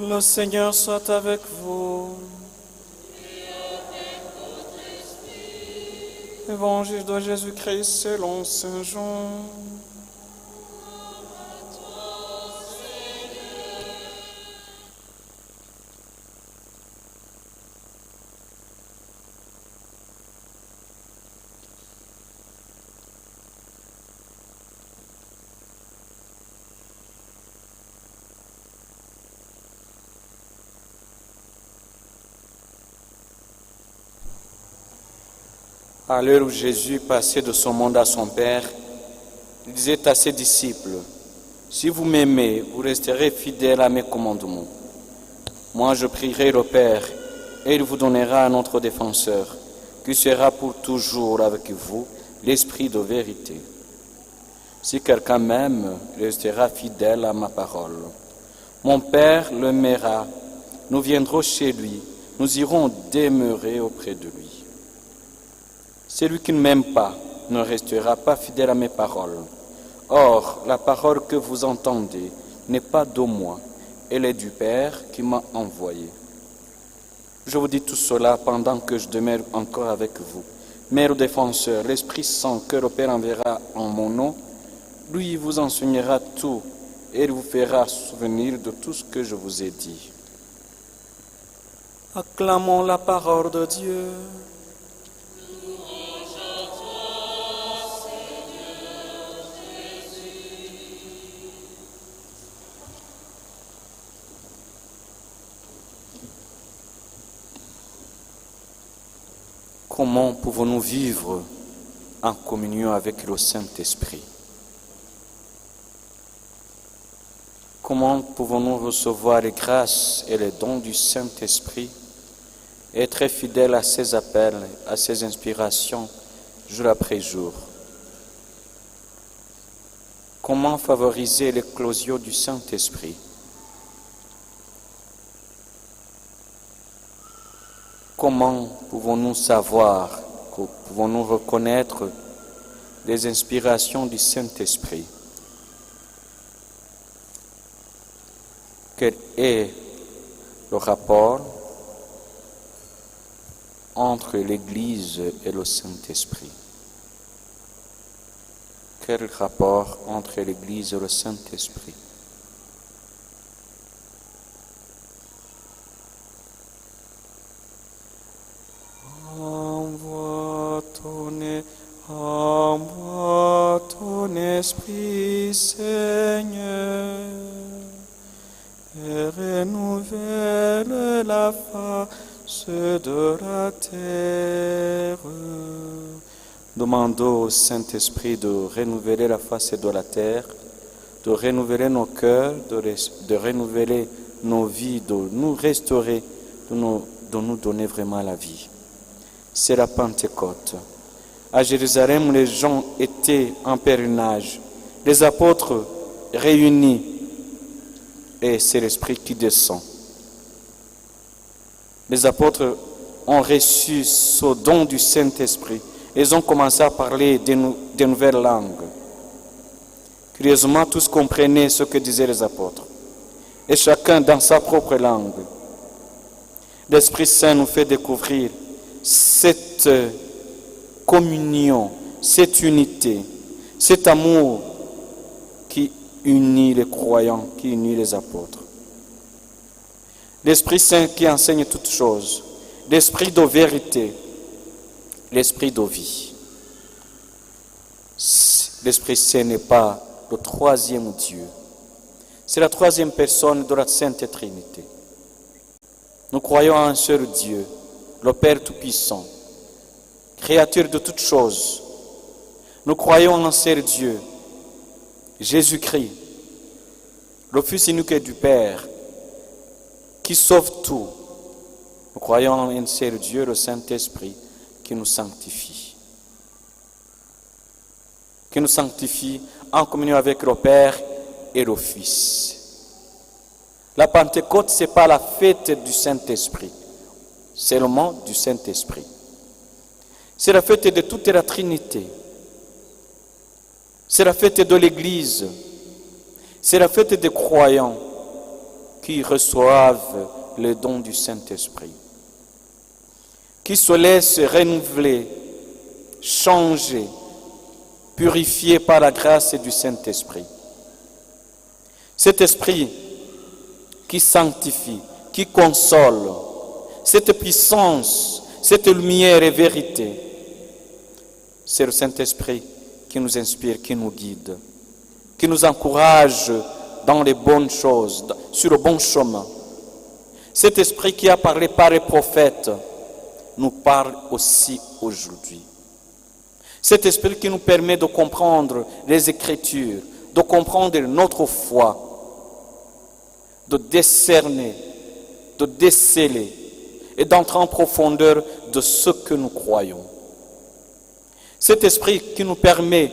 Le Seigneur soit avec vous. Évangile de Jésus-Christ selon Saint Jean. À l'heure où Jésus passait de son monde à son Père, il disait à ses disciples, « Si vous m'aimez, vous resterez fidèles à mes commandements. Moi, je prierai le Père, et il vous donnera un autre défenseur, qui sera pour toujours avec vous, l'Esprit de vérité. Si quelqu'un m'aime, il restera fidèle à ma parole. Mon Père l'aimera, nous viendrons chez lui, nous irons demeurer auprès de lui. Celui qui ne m'aime pas ne restera pas fidèle à mes paroles. Or, la parole que vous entendez n'est pas de moi, elle est du Père qui m'a envoyé. Je vous dis tout cela pendant que je demeure encore avec vous. Mais le défenseur, l'Esprit Saint que le Père enverra en mon nom, lui vous enseignera tout et il vous fera souvenir de tout ce que je vous ai dit. Acclamons la parole de Dieu. Comment pouvons-nous vivre en communion avec le Saint-Esprit? Comment pouvons-nous recevoir les grâces et les dons du Saint-Esprit et être fidèles à ses appels, à ses inspirations, jour après jour? Comment favoriser l'éclosion du Saint-Esprit? Comment pouvons-nous savoir, pouvons-nous reconnaître les inspirations du Saint-Esprit? Quel est le rapport entre l'Église et le Saint-Esprit? Quel rapport entre l'Église et le Saint-Esprit? Envoie ton Esprit, Seigneur, et renouvelle la face de la terre. Demandons au Saint-Esprit de renouveler la face de la terre, de renouveler nos cœurs, de renouveler nos vies, de nous restaurer, de nous donner vraiment la vie. C'est la Pentecôte. À Jérusalem, les gens étaient en pèlerinage, les apôtres réunis, et c'est l'Esprit qui descend. Les apôtres ont reçu ce don du Saint-Esprit. Ils ont commencé à parler de nouvelles langues. Curieusement, tous comprenaient ce que disaient les apôtres, et chacun dans sa propre langue. L'Esprit Saint nous fait découvrir cette communion, cette unité, cet amour qui unit les croyants, qui unit les apôtres. L'Esprit Saint qui enseigne toutes choses, l'Esprit de vérité, l'Esprit de vie. L'Esprit Saint n'est pas le troisième Dieu, c'est la troisième personne de la Sainte Trinité. Nous croyons en un seul Dieu, le Père Tout-Puissant, Créateur de toutes choses. Nous croyons en un seul Dieu, Jésus-Christ, le Fils unique du Père, qui sauve tout. Nous croyons en un seul Dieu, le Saint-Esprit, qui nous sanctifie. Qui nous sanctifie en communion avec le Père et le Fils. La Pentecôte, ce n'est pas la fête du Saint-Esprit, c'est le nom du Saint-Esprit. C'est la fête de toute la Trinité. C'est la fête de l'Église. C'est la fête des croyants. qui reçoivent le don du Saint-Esprit, qui se laissent renouveler, changer, purifier par la grâce du Saint-Esprit. Cet esprit qui sanctifie, qui console, cette puissance, cette lumière et vérité, c'est le Saint-Esprit qui nous inspire, qui nous guide, qui nous encourage dans les bonnes choses, sur le bon chemin. Cet esprit qui a parlé par les prophètes nous parle aussi aujourd'hui. Cet esprit qui nous permet de comprendre les Écritures, de comprendre notre foi, de discerner, de déceler et d'entrer en profondeur de ce que nous croyons. Cet esprit qui nous permet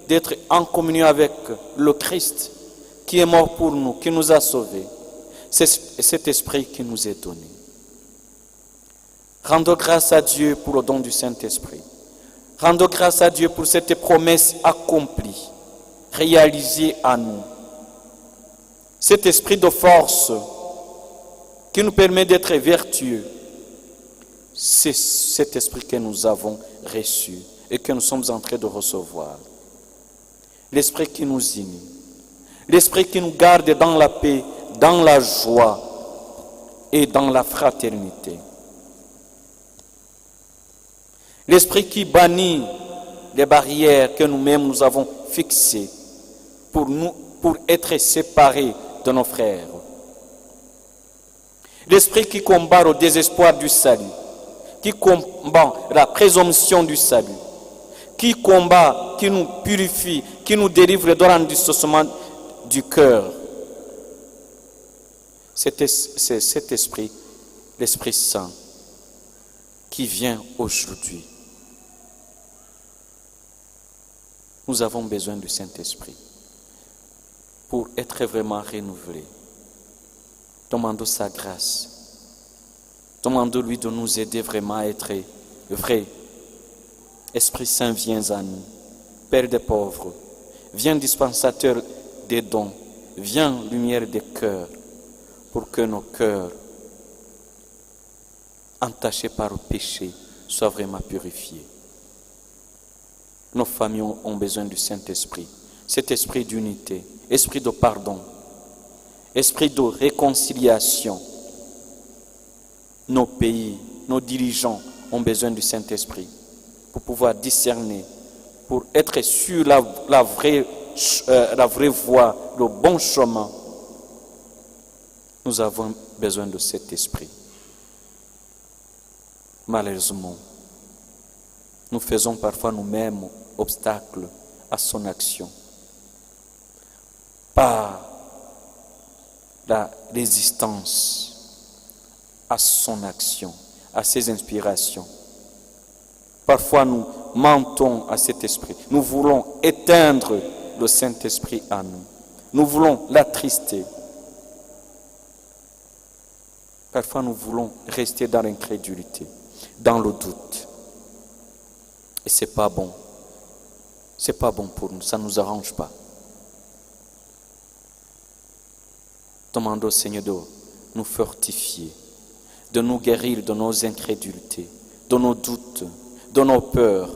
d'être en communion avec le Christ qui est mort pour nous, qui nous a sauvés. C'est cet esprit qui nous est donné. Rendons grâce à Dieu pour le don du Saint-Esprit. Rendons grâce à Dieu pour cette promesse accomplie, réalisée à nous. Cet esprit de force qui nous permet d'être vertueux, c'est cet esprit que nous avons reçu et que nous sommes en train de recevoir. L'esprit qui nous unit, l'esprit qui nous garde dans la paix, dans la joie et dans la fraternité. L'esprit qui bannit les barrières que nous-mêmes nous avons fixées pour être séparés de nos frères. L'esprit qui combat le désespoir du salut, qui combat la présomption du salut, qui combat, qui nous purifie, qui nous délivre de l'endissement du cœur. C'est cet esprit, l'Esprit Saint, qui vient aujourd'hui. Nous avons besoin du Saint-Esprit pour être vraiment renouvelés. Demandons sa grâce. Demandons-lui de nous aider vraiment à être vrais. Esprit Saint, viens à nous. Père des pauvres, viens dispensateur des dons, viens lumière des cœurs, pour que nos cœurs, entachés par le péché, soient vraiment purifiés. Nos familles ont besoin du Saint-Esprit, cet esprit d'unité, esprit de pardon, esprit de réconciliation. Nos pays, nos dirigeants ont besoin du Saint-Esprit pour pouvoir discerner, pour être sur la vraie voie, le bon chemin. Nous avons besoin de cet esprit. Malheureusement, nous faisons parfois nous-mêmes obstacle à son action par la résistance à son action, à ses inspirations. Parfois nous mentons à cet esprit. Nous voulons éteindre le Saint-Esprit en nous. Nous voulons l'attrister. Parfois nous voulons rester dans l'incrédulité, dans le doute. Et ce n'est pas bon. Ce n'est pas bon pour nous, ça ne nous arrange pas. Demandons au Seigneur de nous fortifier, de nous guérir de nos incrédulités, de nos doutes, de nos peurs,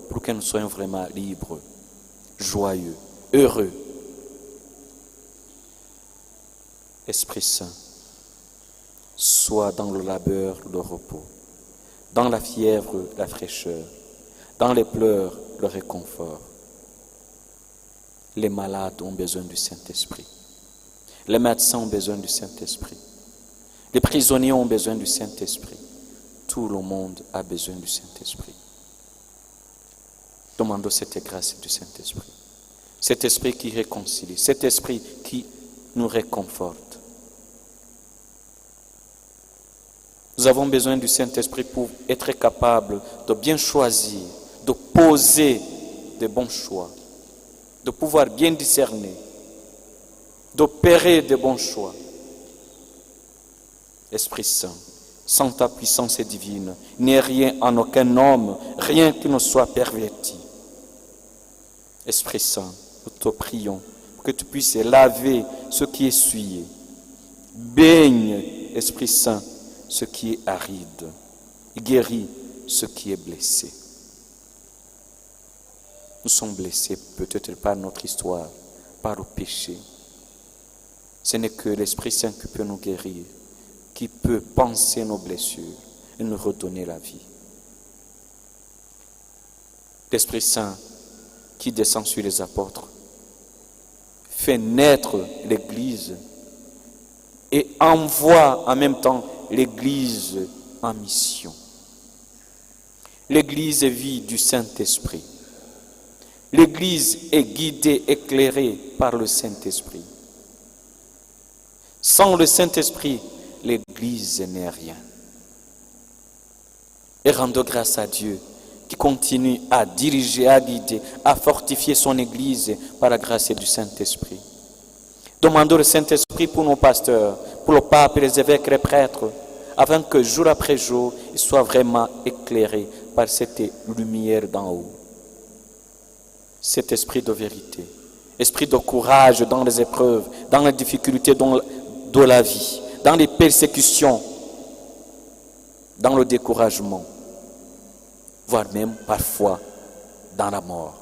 pour que nous soyons vraiment libres, joyeux, heureux. Esprit Saint, sois dans le labeur, le repos, dans la fièvre, la fraîcheur, dans les pleurs, le réconfort. Les malades ont besoin du Saint-Esprit. Les médecins ont besoin du Saint-Esprit. Les prisonniers ont besoin du Saint-Esprit. Tout le monde a besoin du Saint-Esprit. Demandons cette grâce du Saint-Esprit. Cet esprit qui réconcilie, cet esprit qui nous réconforte. Nous avons besoin du Saint-Esprit pour être capables de bien choisir, de poser de bons choix, de pouvoir bien discerner, d'opérer de bons choix. Esprit Saint, sans ta puissance divine, il n'y a rien en aucun homme, rien qui ne soit perverti. Esprit Saint, nous te prions pour que tu puisses laver ce qui est souillé, Baigne, Esprit Saint, ce qui est aride. Guéris ce qui est blessé. Nous sommes blessés peut-être par notre histoire, par le péché. Ce n'est que l'Esprit Saint qui peut nous guérir, qui peut penser nos blessures et nous redonner la vie. L'Esprit Saint qui descend sur les apôtres fait naître l'Église et envoie en même temps l'Église en mission. L'Église vit du Saint-Esprit. L'Église est guidée, éclairée par le Saint-Esprit. Sans le Saint-Esprit, l'Église n'est rien. Et rendons grâce à Dieu qui continue à diriger, à guider, à fortifier son Église par la grâce du Saint-Esprit. Demandons le Saint-Esprit pour nos pasteurs, pour le pape, les évêques, les prêtres, afin que jour après jour, ils soient vraiment éclairés par cette lumière d'en haut. Cet esprit de vérité, esprit de courage dans les épreuves, dans les difficultés de la vie, dans les persécutions, dans le découragement, voire même parfois dans la mort.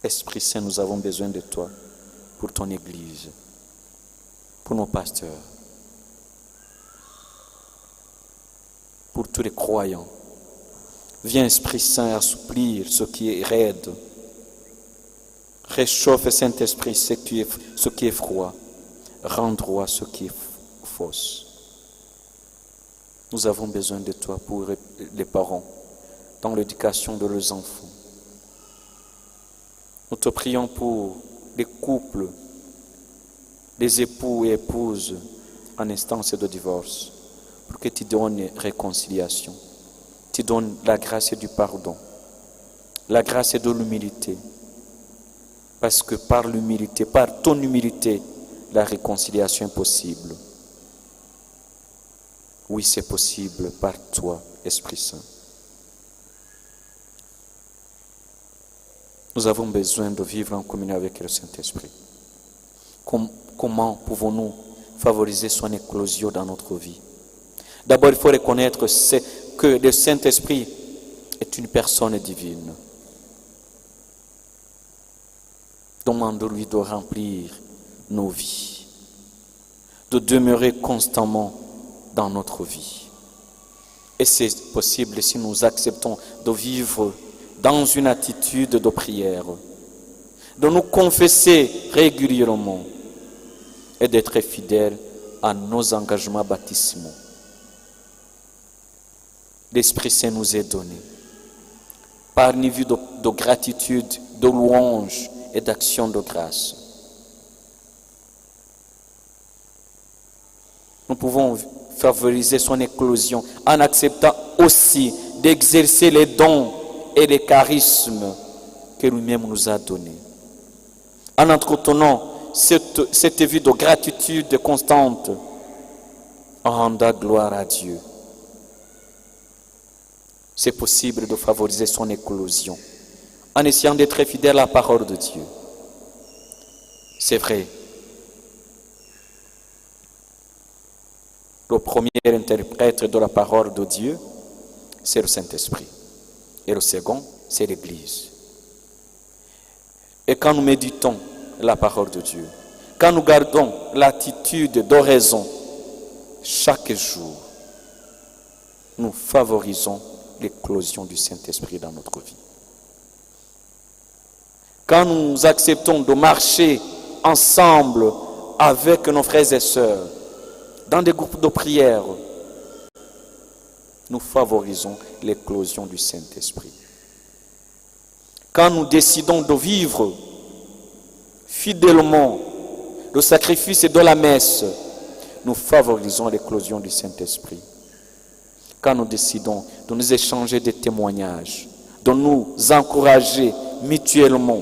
Esprit Saint, nous avons besoin de toi pour ton Église, pour nos pasteurs, pour tous les croyants. Viens, Esprit Saint, assouplir ce qui est raide. Réchauffe, Saint-Esprit, ce qui est froid. Rends droit ce qui est fausse. Nous avons besoin de toi pour les parents, dans l'éducation de leurs enfants. Nous te prions pour les couples, les époux et épouses en instance de divorce, pour que tu donnes réconciliation. Tu donnes la grâce du pardon, la grâce de l'humilité. Parce que par l'humilité, par ton humilité, la réconciliation est possible. Oui, c'est possible par toi, Esprit Saint. Nous avons besoin de vivre en communion avec le Saint-Esprit. Comment pouvons-nous favoriser son éclosion dans notre vie? D'abord, il faut reconnaître que le Saint-Esprit est une personne divine. Demandons-lui de remplir nos vies, de demeurer constamment dans notre vie. Et c'est possible si nous acceptons de vivre dans une attitude de prière, de nous confesser régulièrement et d'être fidèles à nos engagements baptismaux. L'Esprit Saint nous est donné par une vie de gratitude, de louange et d'action de grâce. Nous pouvons favoriser son éclosion en acceptant aussi d'exercer les dons et les charismes que lui-même nous a donnés. En entretenant cette vie de gratitude constante, en rendant gloire à Dieu. C'est possible de favoriser son éclosion en essayant d'être fidèle à la parole de Dieu. C'est vrai. Le premier interprète de la parole de Dieu, c'est le Saint-Esprit. Et le second, c'est l'Église. Et quand nous méditons la parole de Dieu, quand nous gardons l'attitude d'oraison, chaque jour, nous favorisons l'éclosion du Saint-Esprit dans notre vie. Quand nous acceptons de marcher ensemble avec nos frères et sœurs, dans des groupes de prière, nous favorisons l'éclosion du Saint-Esprit. Quand nous décidons de vivre fidèlement le sacrifice de la messe, nous favorisons l'éclosion du Saint-Esprit. Quand nous décidons de nous échanger des témoignages, de nous encourager mutuellement,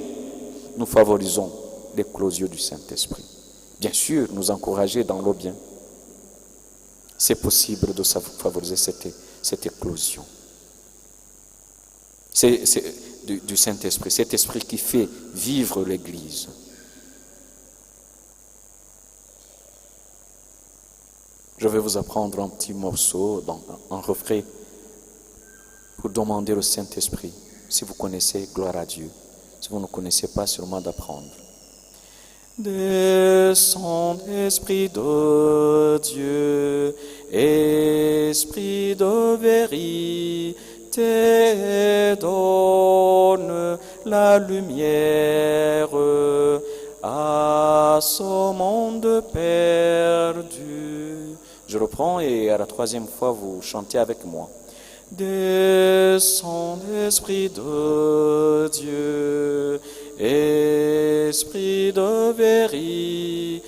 nous favorisons l'éclosion du Saint-Esprit. Bien sûr, nous encourager dans le bien. C'est possible de favoriser cette éclosion. C'est du Saint-Esprit, cet esprit qui fait vivre l'Église. vous apprendre un petit morceau, donc un refrain, pour demander au Saint-Esprit. Si vous connaissez, gloire à Dieu. Si vous ne connaissez pas, sûrement d'apprendre. Descends, Esprit de Dieu, Esprit de vérité, donne la lumière à ce monde perdu. Je reprends et à la troisième fois, vous chantez avec moi. Descends, Esprit de Dieu, Esprit de vérité,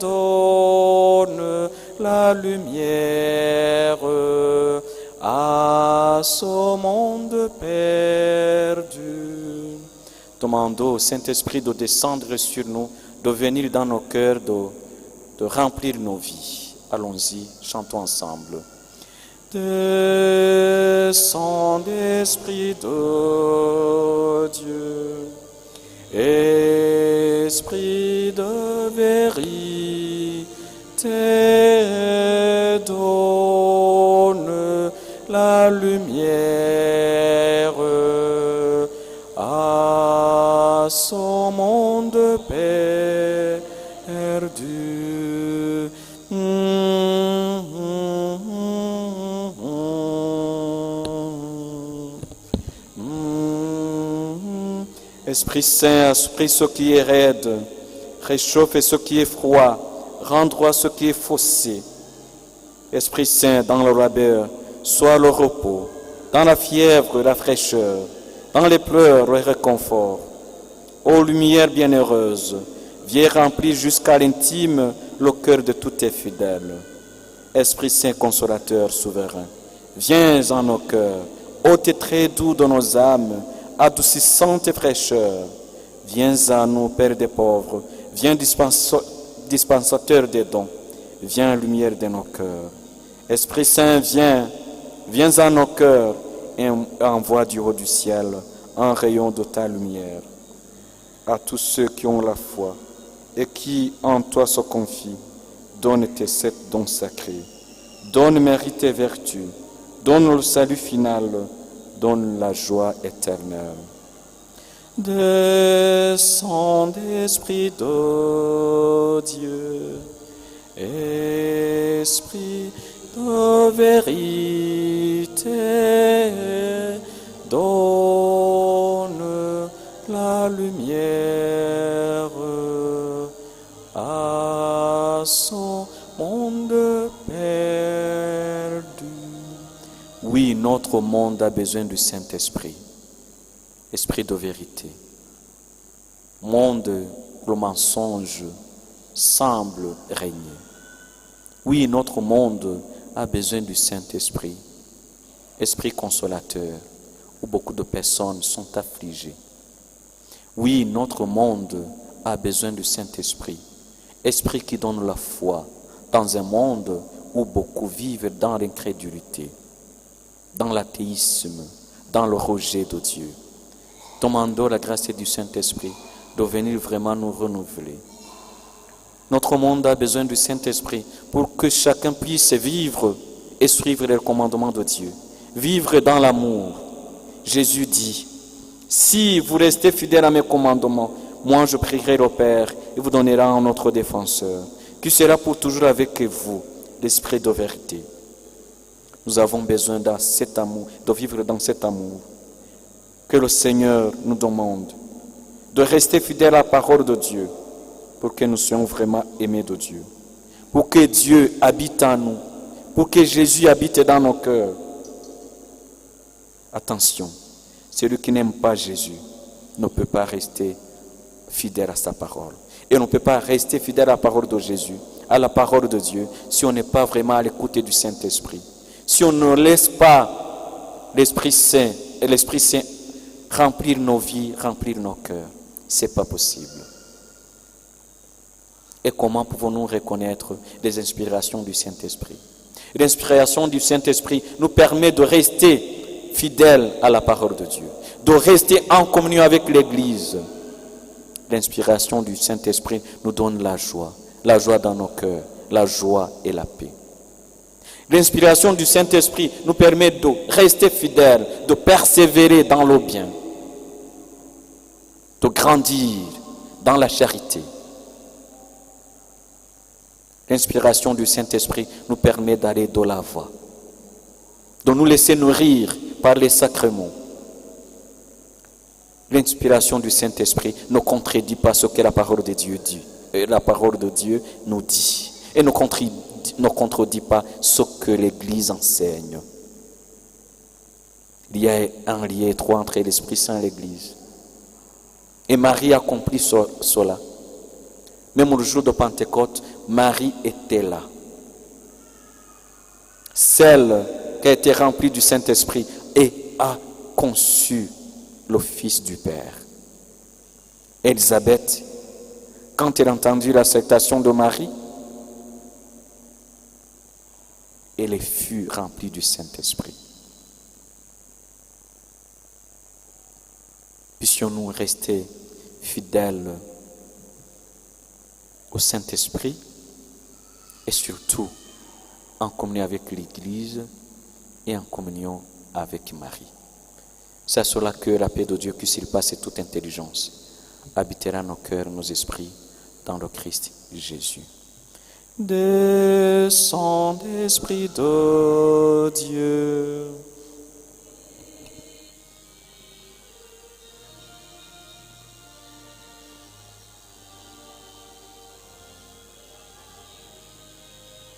donne la lumière à ce monde perdu. Demandons au Saint-Esprit de descendre sur nous, de venir dans nos cœurs, de remplir nos vies. Allons-y, chantons ensemble. Descends, Esprit de Dieu, Esprit de vérité, donne la lumière à ce monde perdu. Esprit Saint, Esprit ce qui est raide, réchauffe ce qui est froid, rends droit ce qui est faussé. Esprit Saint, dans le labeur, sois le repos, dans la fièvre, la fraîcheur, dans les pleurs, le réconfort. Ô lumière bienheureuse, viens remplir jusqu'à l'intime le cœur de tous tes fidèles. Esprit Saint consolateur souverain, viens en nos cœurs, ôte très doux de nos âmes, adoucissante fraîcheur. Viens à nous, Père des pauvres, viens dispensateur des dons, viens lumière de nos cœurs. Esprit Saint, viens à nos cœurs et envoie du haut du ciel un rayon de ta lumière. À tous ceux qui ont la foi et qui en toi se confient, donne tes 7 dons sacrés, donne mérite et vertu, donne le salut final, donne la joie éternelle. Descends, Esprit de Dieu, Esprit de vérité, donne la lumière à ce monde perdu. Oui, notre monde a besoin du Saint-Esprit, Esprit de vérité. Monde où le mensonge semble régner. Oui, notre monde a besoin du Saint-Esprit, Esprit consolateur, où beaucoup de personnes sont affligées. Oui, notre monde a besoin du Saint-Esprit, Esprit qui donne la foi dans un monde où beaucoup vivent dans l'incrédulité, dans l'athéisme, dans le rejet de Dieu. Demandons la grâce du Saint-Esprit de venir vraiment nous renouveler. Notre monde a besoin du Saint-Esprit pour que chacun puisse vivre et suivre les commandements de Dieu. Vivre dans l'amour. Jésus dit, si vous restez fidèles à mes commandements, moi je prierai le Père et vous donnera un autre défenseur, qui sera pour toujours avec vous, l'Esprit de vérité. Nous avons besoin de cet amour, de vivre dans cet amour. Que le Seigneur nous demande de rester fidèles à la parole de Dieu pour que nous soyons vraiment aimés de Dieu. Pour que Dieu habite en nous. Pour que Jésus habite dans nos cœurs. Attention, celui qui n'aime pas Jésus ne peut pas rester fidèle à sa parole. Et on ne peut pas rester fidèle à la parole de Jésus, à la parole de Dieu, si on n'est pas vraiment à l'écoute du Saint-Esprit. Si on ne laisse pas l'Esprit Saint et l'Esprit Saint remplir nos vies, remplir nos cœurs, ce n'est pas possible. Et comment pouvons-nous reconnaître les inspirations du Saint-Esprit? L'inspiration du Saint-Esprit nous permet de rester fidèles à la parole de Dieu, de rester en communion avec l'Église. L'inspiration du Saint-Esprit nous donne la joie dans nos cœurs, la joie et la paix. L'inspiration du Saint-Esprit nous permet de rester fidèles, de persévérer dans le bien, de grandir dans la charité. L'inspiration du Saint-Esprit nous permet d'aller de l'avant, de nous laisser nourrir par les sacrements. L'inspiration du Saint-Esprit ne contredit pas ce que la parole de Dieu dit. La parole de Dieu nous dit. Et ne contredit pas ce que l'Église enseigne. Il y a un lien étroit entre l'Esprit Saint et l'Église. Et Marie accomplit cela. Même le jour de Pentecôte, Marie était là. Celle qui a été remplie du Saint-Esprit et a conçu le Fils du Père. Élisabeth, quand elle a entendu l'acceptation de Marie, elle fut remplie du Saint-Esprit. Puissions-nous rester fidèles au Saint-Esprit et surtout en communion avec l'Église et en communion avec Marie. C'est à cela que la paix de Dieu, qui surpasse toute intelligence, habitera nos cœurs, nos esprits dans le Christ Jésus. Descends, Esprit de Dieu.